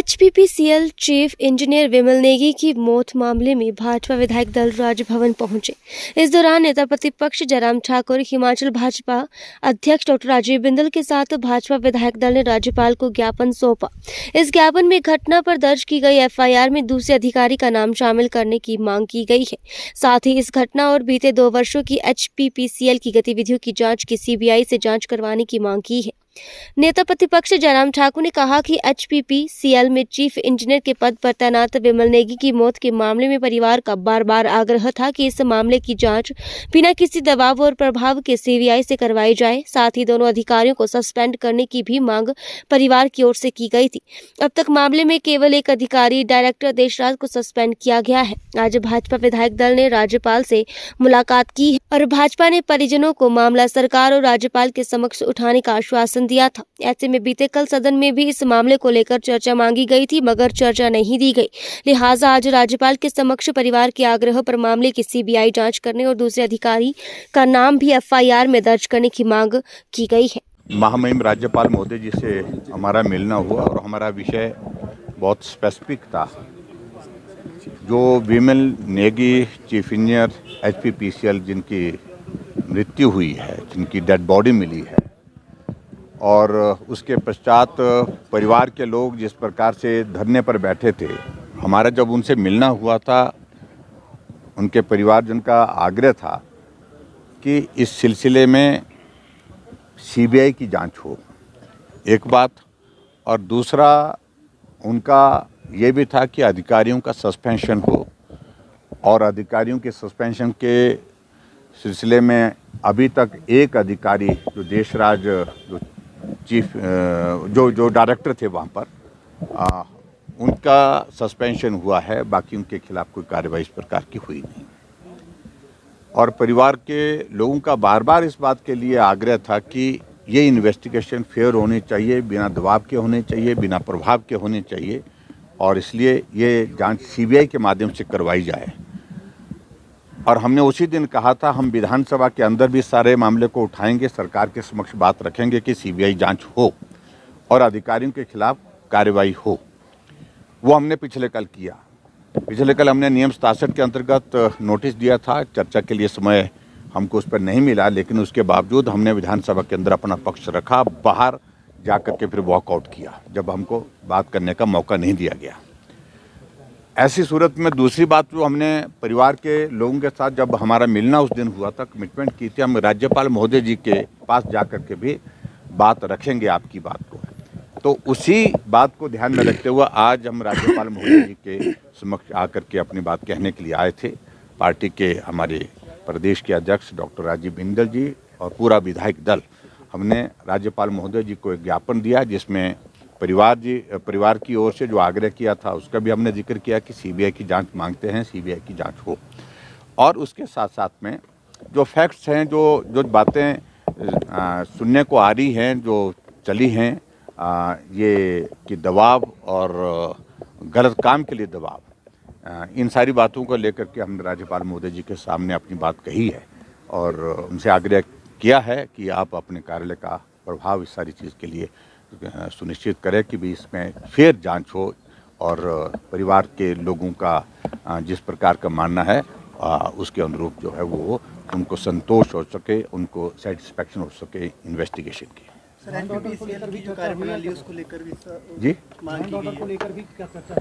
एचपीपीसीएल chief engineer विमल नेगी की मौत मामले में भाजपा विधायक दल राजभवन पहुंचे। इस दौरान नेता प्रतिपक्ष जयराम ठाकुर, हिमाचल भाजपा अध्यक्ष डॉक्टर राजीव बिंदल के साथ भाजपा विधायक दल ने राज्यपाल को ज्ञापन सौंपा। इस ज्ञापन में घटना पर दर्ज की गई एफआईआर में दूसरे अधिकारी का नाम शामिल करने की मांग की गई है। साथ ही इस घटना और बीते 2 वर्षों की एचपीपीसीएल की गतिविधियों की जांच की सीबीआई से जांच करवाने की मांग की है। नेता प्रतिपक्ष जयराम ठाकुर ने कहा कि एचपीपीसीएल में चीफ इंजीनियर के पद पर तैनात विमल नेगी की मौत के मामले में परिवार का बार-बार आग्रह था कि इस मामले की जांच बिना किसी दबाव और प्रभाव के सीबीआई से करवाई जाए। साथ ही दोनों अधिकारियों को सस्पेंड करने की भी मांग परिवार की ओर से की गई थी। अब तक मामले में केवल एक अधिकारी डायरेक्टर देशराज को सस्पेंड किया गया है। आज भाजपा विधायक दल ने राज्यपाल से मुलाकात की और भाजपा ने परिजनों को मामला सरकार और राज्यपाल के समक्ष उठाने का आश्वासन दिया था। ऐसे में बीते कल सदन में भी इस मामले को लेकर चर्चा मांगी गई थी, मगर चर्चा नहीं दी गई। लिहाजा आज राज्यपाल के समक्ष परिवार के आग्रह पर मामले की सीबीआई जांच करने और दूसरे अधिकारी का नाम भी एफआईआर में दर्ज करने की मांग की गई है। महामहिम राज्यपाल महोदय जी से हमारा मिलना हुआ और हमारा विषय बहुत स्पेसिफिक था। जो विमल नेगी चीफ इंजीनियर एचपीपीसीएल जिनकी मृत्यु हुई है, जिनकी डेड बॉडी मिली है, और उसके पश्चात परिवार के लोग जिस प्रकार से धरने पर बैठे थे, हमारा जब उनसे मिलना हुआ था, उनके परिवारजन का आग्रह था कि इस सिलसिले में सीबीआई की जांच हो, एक बात, और दूसरा उनका ये भी था कि अधिकारियों का सस्पेंशन हो, और अधिकारियों के सस्पेंशन के सिलसिले में अभी तक एक अधिकारी जो देशराज जो चीफ जो डायरेक्टर थे वहाँ पर, उनका सस्पेंशन हुआ है, बाकी उनके खिलाफ कोई कार्रवाई इस प्रकार की हुई नहीं। और परिवार के लोगों का बार बार इस बात के लिए आग्रह था कि ये इन्वेस्टिगेशन फेयर होनी चाहिए, बिना दबाव के होने चाहिए, बिना प्रभाव के होने चाहिए, और इसलिए ये जांच सीबीआई के माध्यम से करवाई जाए। और हमने उसी दिन कहा था हम विधानसभा के अंदर भी सारे मामले को उठाएंगे, सरकार के समक्ष बात रखेंगे कि सीबीआई जांच हो और अधिकारियों के खिलाफ कार्रवाई हो। वो हमने पिछले कल किया। पिछले कल हमने नियम 67 के अंतर्गत नोटिस दिया था। चर्चा के लिए समय हमको उस पर नहीं मिला, लेकिन उसके बावजूद हमने विधानसभा के अंदर अपना पक्ष रखा, बाहर जा करके फिर वॉकआउट किया जब हमको बात करने का मौका नहीं दिया गया। ऐसी सूरत में दूसरी बात जो हमने परिवार के लोगों के साथ जब हमारा मिलना उस दिन हुआ था, कमिटमेंट की थी, हम राज्यपाल महोदय जी के पास जा कर के भी बात रखेंगे आपकी बात को। तो उसी बात को ध्यान में रखते हुए आज हम राज्यपाल महोदय जी के समक्ष आकर के अपनी बात कहने के लिए आए थे। पार्टी के हमारे प्रदेश के अध्यक्ष डॉक्टर राजीव बिंदल जी और पूरा विधायक दल, हमने राज्यपाल महोदय जी को एक ज्ञापन दिया जिसमें परिवार की ओर से जो आग्रह किया था उसका भी हमने जिक्र किया कि सीबीआई की जांच मांगते हैं, सीबीआई की जांच हो। और उसके साथ साथ में जो फैक्ट्स हैं, जो बातें सुनने को आ रही हैं, जो चली हैं, ये कि दबाव और गलत काम के लिए दबाव, इन सारी बातों को लेकर के हमने राज्यपाल महोदय जी के सामने अपनी बात कही है और उनसे आग्रह किया है कि आप अपने कार्यालय का प्रभाव इस सारी चीज़ के लिए सुनिश्चित करें कि भी इसमें फेयर जांच हो और परिवार के लोगों का जिस प्रकार का मानना है उसके अनुरूप जो है वो उनको संतोष हो सके, उनको सेटिस्फैक्शन हो सके इन्वेस्टिगेशन की। जी,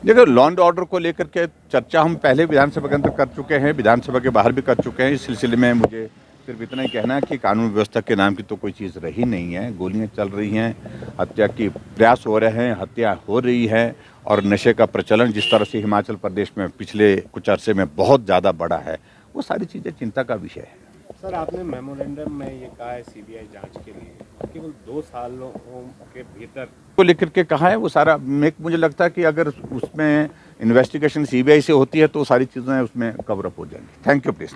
देखो लॉ एंड ऑर्डर को लेकर के चर्चा हम पहले विधानसभा के अंदर कर चुके हैं, विधानसभा के बाहर भी कर चुके हैं। इस सिलसिले में मुझे सिर्फ इतना ही कहना है कि कानून व्यवस्था के नाम की तो कोई चीज़ रही नहीं है। गोलियां चल रही हैं, हत्या की प्रयास हो रहे हैं, हत्या हो रही है, और नशे का प्रचलन जिस तरह से हिमाचल प्रदेश में पिछले कुछ अरसे में बहुत ज़्यादा बढ़ा है, वो सारी चीज़ें चिंता का विषय है। सर, आपने मेमोरेंडम में ये कहा है सीबीआई जांच के लिए केवल 2 सालों के भीतर को लेकर के कहा है, वो सारा मुझे लगता है कि अगर उसमें इन्वेस्टिगेशन सीबीआई से होती है तो सारी चीज़ें उसमें कवर अप हो जाएंगी। Thank you please.